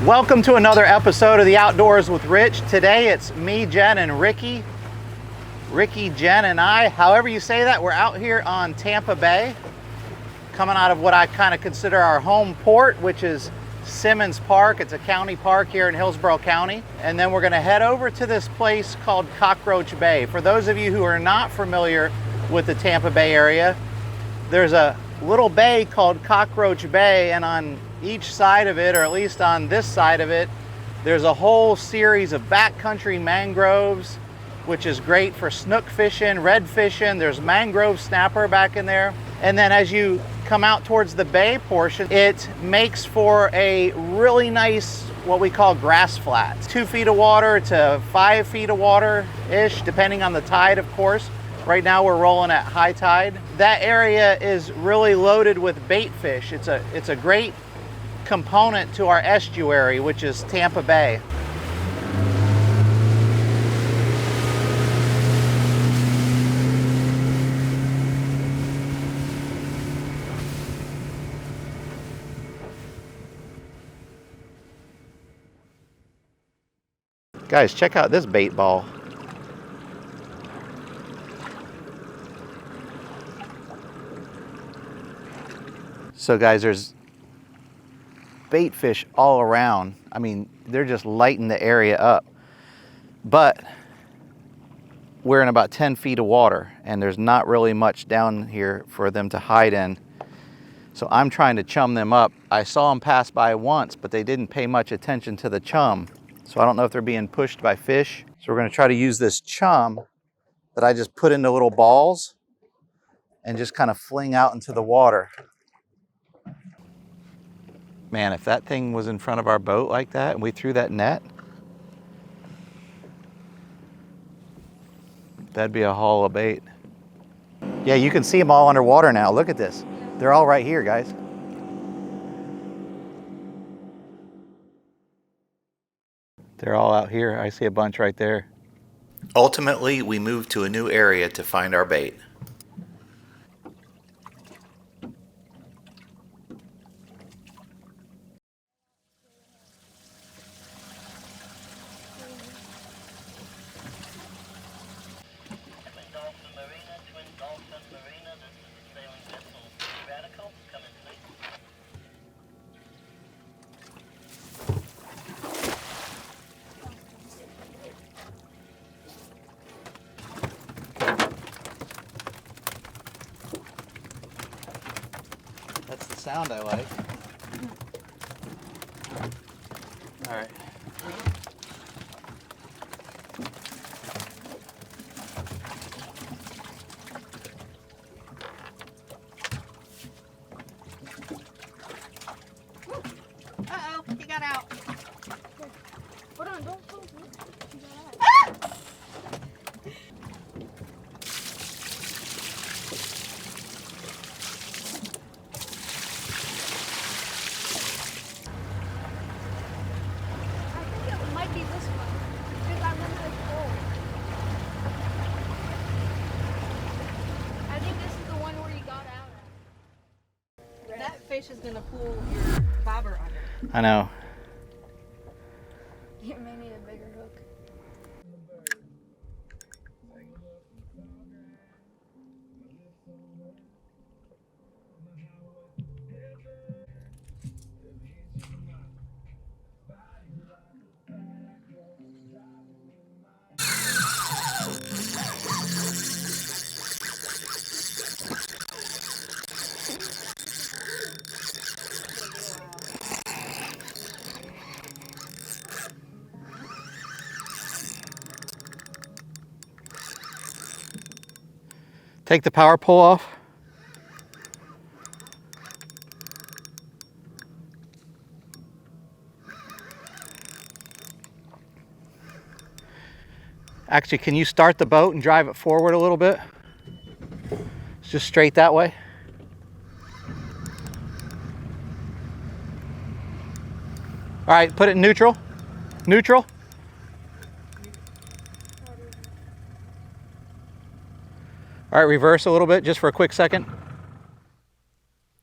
Welcome to another episode of The Outdoors with Rich. Today it's me, Jen, and Ricky. Ricky, Jen, and I, however you say that, we're out here on Tampa Bay, coming out of what I kind of consider our home port, which is Simmons Park. It's a county park here in Hillsborough County. And then we're gonna head over to this place called Cockroach Bay. For those of you who are not familiar with the Tampa Bay area, there's a little bay called Cockroach Bay, and on each side of it, or at least on this side of it, there's a whole series of backcountry mangroves, which is great for snook fishing, red fishing. There's mangrove snapper back in there. And then as you come out towards the bay portion, it makes for a really nice, what we call grass flats. 2 feet of water to 5 feet of water-ish, depending on the tide, of course. Right now we're rolling at high tide. That area is really loaded with bait fish. It's a great component to our estuary, which is Tampa Bay. Guys, check out this bait ball. So guys, there's bait fish all around. I mean, they're just lighting the area up. But we're in about 10 feet of water, and there's not really much down here for them to hide in. So I'm trying to chum them up. I saw them pass by once, but they didn't pay much attention to the chum. So I don't know if they're being pushed by fish. So we're gonna try to use this chum that I just put into little balls and just kind of fling out into the water. Man, if that thing was in front of our boat like that and we threw that net, that'd be a haul of bait. Yeah, you can see them all underwater now. Look at this. They're all right here, guys. They're all out here. I see a bunch right there. Ultimately, we moved to a new area to find our bait. That's the sound I like. All right. Uh-oh, he got out. Hold on, don't close me. Fish is gonna pull your bobber on it. I know. You may need a bigger hook. Take the power pull off. Actually, can you start the boat and drive it forward a little bit? It's just straight that way. All right, put it in neutral. Neutral. All right, reverse a little bit just for a quick second.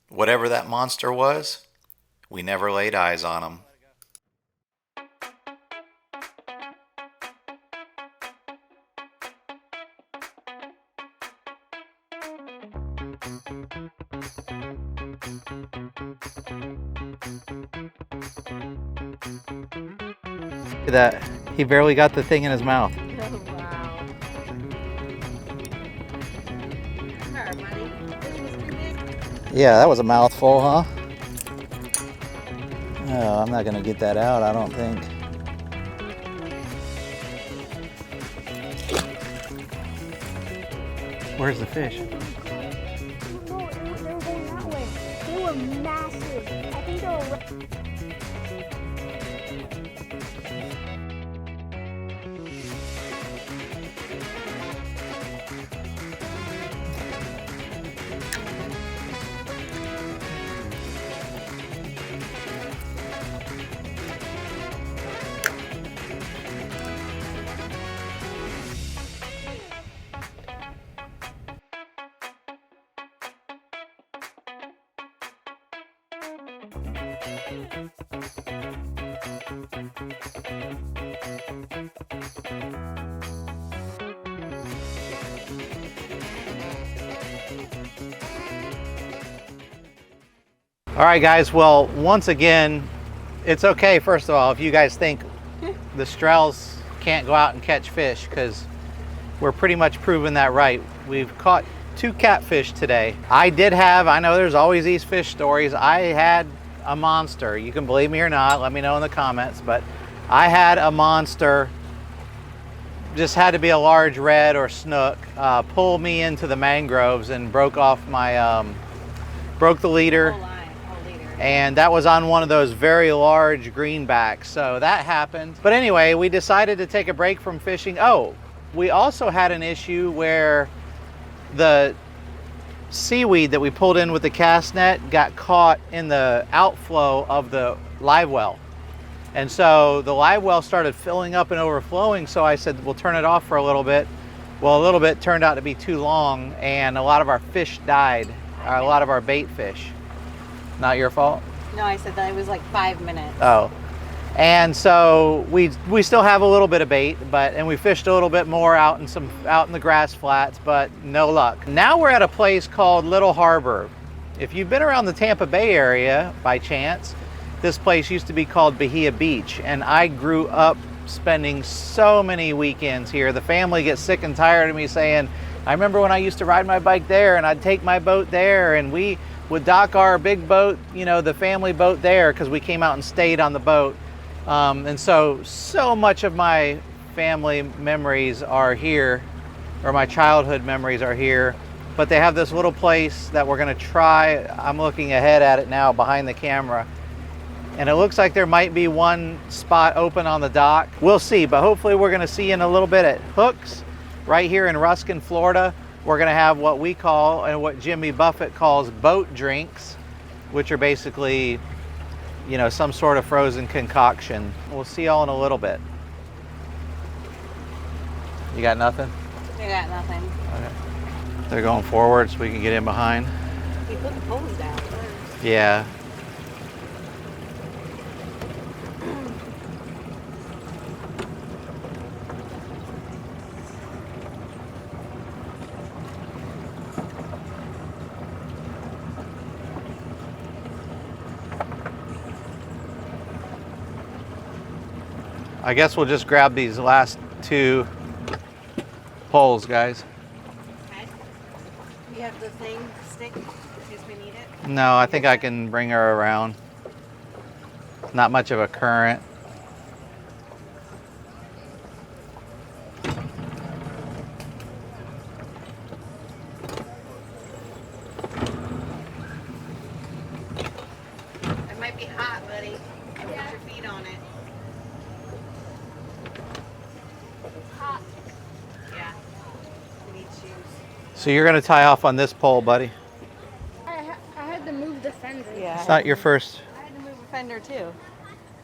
Whatever that monster was, we never laid eyes on him. Look at that. He barely got the thing in his mouth. Oh, wow. Alright, buddy. This was too big. Yeah, that was a mouthful, huh? Oh, I'm not gonna get that out, I don't think. Where's the fish? No, they were going that way. They were massive. I think they were. All right, guys, well, once again, it's okay, first of all, if you guys think the Strels can't go out and catch fish, because we're pretty much proving that right. We've caught 2 catfish today. I know there's always these fish stories. I had a monster. You can believe me or not, let me know in the comments, but I had a monster, just had to be a large red or snook, pull me into the mangroves and broke off my, broke the leader. And that was on one of those very large greenbacks, so that happened. But anyway, we decided to take a break from fishing. Oh, we also had an issue where the seaweed that we pulled in with the cast net got caught in the outflow of the live well. And so the live well started filling up and overflowing, so I said, we'll turn it off for a little bit. Well, a little bit turned out to be too long, and a lot of our fish died, a lot of our bait fish. Not your fault? No, I said that it was like 5 minutes. Oh. And so we still have a little bit of bait, and we fished a little bit more out in the grass flats, but no luck. Now we're at a place called Little Harbor. If you've been around the Tampa Bay area by chance, this place used to be called Bahia Beach, and I grew up spending so many weekends here. The family gets sick and tired of me saying, I remember when I used to ride my bike there, and I'd take my boat there, and we would dock our big boat, you know, the family boat there, because we came out and stayed on the boat. And so much of my family memories are here, or my childhood memories are here. But they have this little place that we're gonna try. I'm looking ahead at it now behind the camera. And it looks like there might be one spot open on the dock. We'll see, but hopefully we're gonna see in a little bit at Hooks, right here in Ruskin, Florida. We're gonna have what we call, and what Jimmy Buffett calls, boat drinks, which are basically, you know, some sort of frozen concoction. We'll see y'all in a little bit. You got nothing? I got nothing. Okay. They're going forward so we can get in behind. You put the poles down first. Yeah. I guess we'll just grab these last 2 poles, guys. Okay. You have the thing stick in case we need it? No, I think I can bring her around. Not much of a current. It might be hot, buddy. Don't put your feet on it. Hot. Yeah. We need shoes. So you're gonna tie off on this pole, buddy. I had to move the fender. Yeah. It's not your first, I had to move a fender too.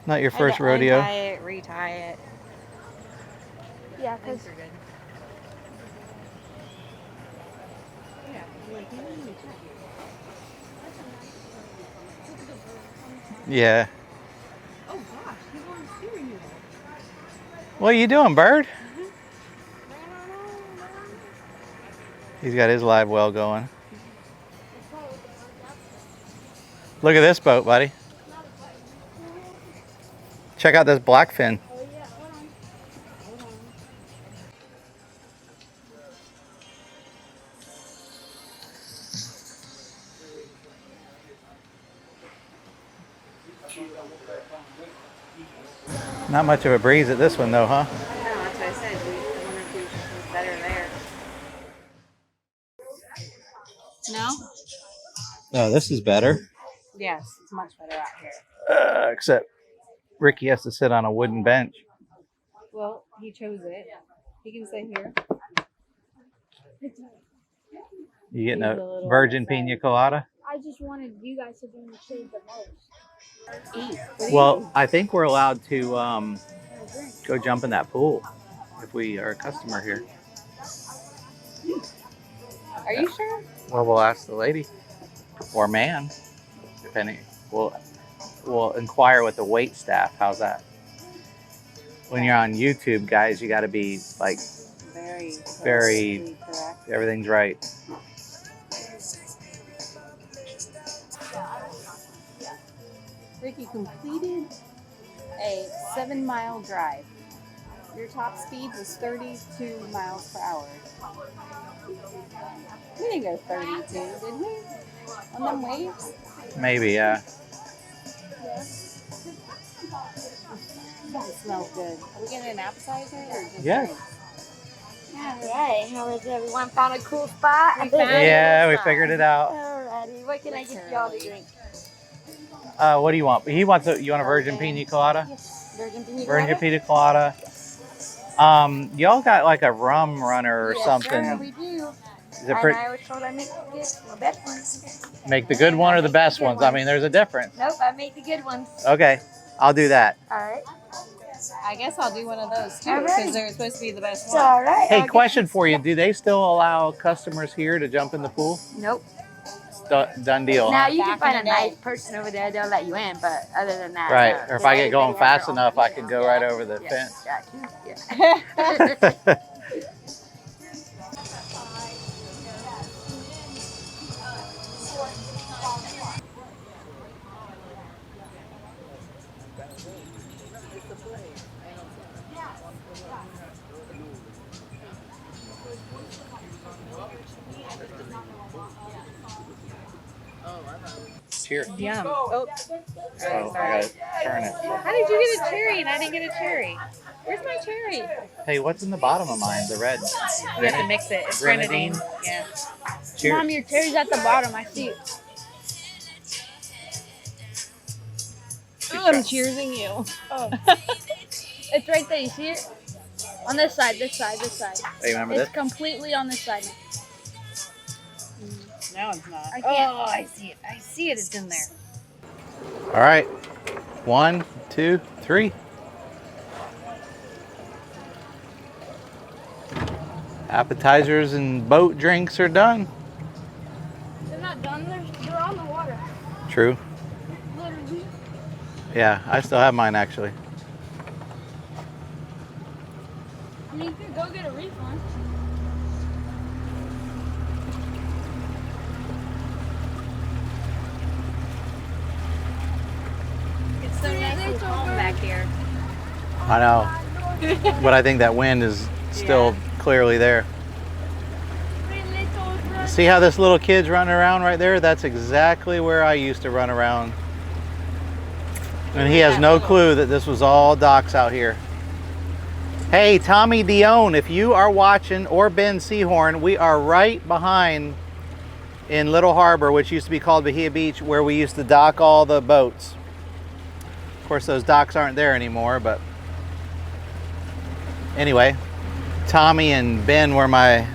not your I had first to rodeo. Untie it, retie it. Yeah, Things because are good. Yeah. Oh gosh, he's on the steering wheel. What are you doing, bird? He's got his live well going. Look at this boat, buddy. Check out this blackfin. Oh yeah, hold on. Hold on. Not much of a breeze at this one though, huh? No, that's what I said. I wonder if it's better there. No? Oh, this is better. Yes, it's much better out here. Except Ricky has to sit on a wooden bench. Well, he chose it. He can sit here. You getting He's a a little virgin outside. pina colada? I just wanted you guys to be in the shade the most. Eat. What do you Well, I think we're allowed to And a drink. go jump in that pool if we are a customer here. Are you sure? Well, we'll ask the lady or man, depending. We'll inquire with the wait staff. How's that? When you're on YouTube, guys, you got to be like Very correct. everything's right. Ricky completed a 7-mile drive. Your top speed was 32 miles per hour. We didn't go 32, did we? On them waves? Maybe, yeah. That smells good. Are we getting an appetizer or just Yes. drinks? Alright, how is everyone? Found a cool spot? We found Yeah, we figured it out. Alrighty, what can I get y'all to drink? What do you want? You want a virgin pina colada? Yes, virgin pina Virgin colada? pina colada. Y'all got like a rum runner or Yes, something. sir, we do. Is it And pretty? I was told I make the best ones. Make the good one or the best ones? I mean, there's a difference. Nope, I make the good ones. Okay, I'll do that. Alright. I guess I'll do one of those too, Alright. because they're supposed to be the best It's one. alright. Hey, question for you. Do they still allow customers here to jump in the pool? Nope. Done deal. Now Huh? you can Back find in a the nice day. person over there, they'll let you in, but other than that. Right. Or if I get going everybody has fast their own, enough, I you can know. go right over the Yes, fence. yeah. Cheers. Yum. Oh, Oh, I gotta turn it. how did you get a cherry and I didn't get a cherry? Where's my cherry? Hey, what's in the bottom of mine? The red. You have to mix it. It's Grenadine? grenadine. Yeah. Cheers. Mom, your cherry's at the bottom, I see it. I'm cheersing you. Oh. It's right there, you see it? On this side, this side, this side. Hey, remember It's this? completely on this side. No, it's not. I can't. Oh, I see it. I see it. It's in there. All right. 1, 2, 3. Appetizers and boat drinks are done. They're not done, they're on the water. True. Literally. Yeah, I still have mine actually. I mean, you could go get a refund. It's so nice and calm back here. I know. But I think that wind is still clearly there. See how this little kid's running around right there? That's exactly where I used to run around. And he has no clue that this was all docks out here. Hey, Tommy Dion, if you are watching, or Ben Seahorn, we are right behind in Little Harbor, which used to be called Bahia Beach, where we used to dock all the boats. Of course, those docks aren't there anymore, but anyway, Tommy and Ben were my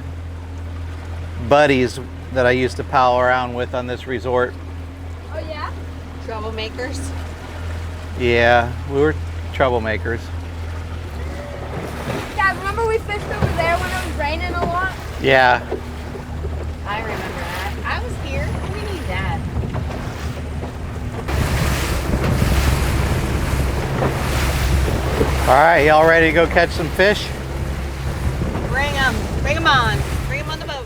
buddies that I used to pal around with on this resort. Oh, yeah? Troublemakers. Yeah, we were troublemakers. Yeah, remember we fished over there when it was raining a lot? Yeah. I remember that. I was here. We need that. All right, y'all ready to go catch some fish? Bring them. Bring them on. Bring them on the boat.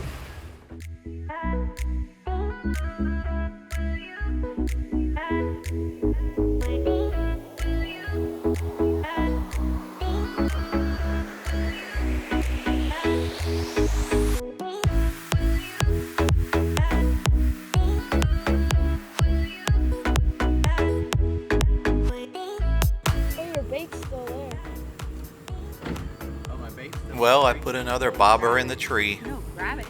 bait's still there. Oh, my bait's still Well, I put another bobber in the tree. No, grab it.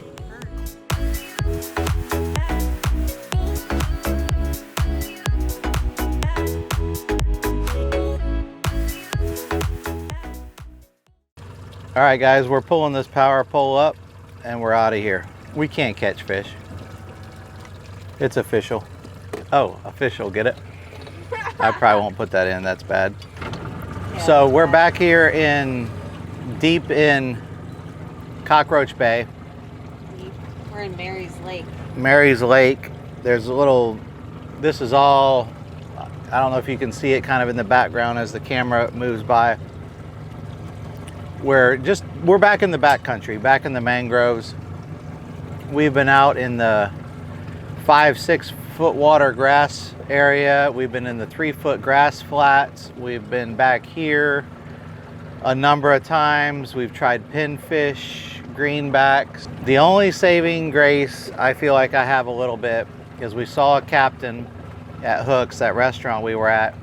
All right, guys, we're pulling this power pole up and we're out of here. We can't catch fish. It's official. Oh, official, get it? I probably won't put that in, that's bad. Yeah, So we're back here deep in Cockroach Bay, we're in Mary's Lake. Mary's Lake. There's a little, this is all, I don't know if you can see it kind of in the background as the camera moves by. We're back in the backcountry, back in the mangroves. We've been out in the 5-6 foot water grass area. We've been in the 3-foot grass flats. We've been back here a number of times. We've tried pinfish, greenbacks. The only saving grace I feel like I have a little bit is we saw a captain at Hooks, that restaurant we were at,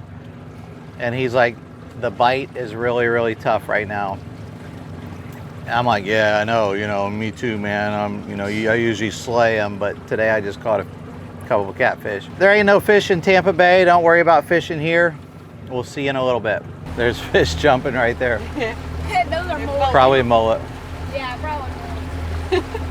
and he's like, the bite is really, really tough right now. I'm like, yeah, I know, me too, man. I usually slay them, but today I just caught a couple of catfish. There ain't no fish in Tampa Bay. Don't worry about fishing here. We'll see you in a little bit. There's fish jumping right there. Those are mullet. Probably mullet. Yeah, probably mullet.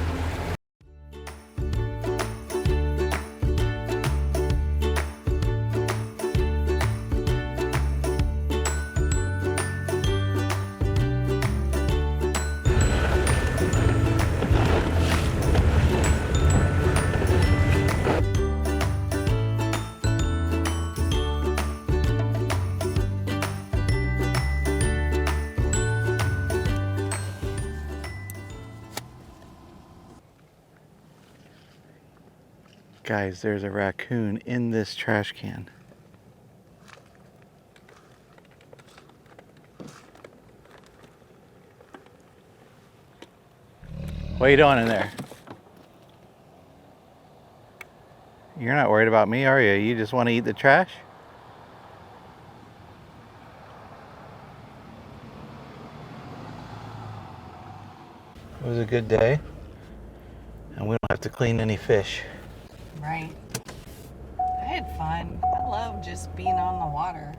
Guys, there's a raccoon in this trash can. What are you doing in there? You're not worried about me, are you? You just want to eat the trash? It was a good day, and we don't have to clean any fish. Right. I had fun. I love just being on the water.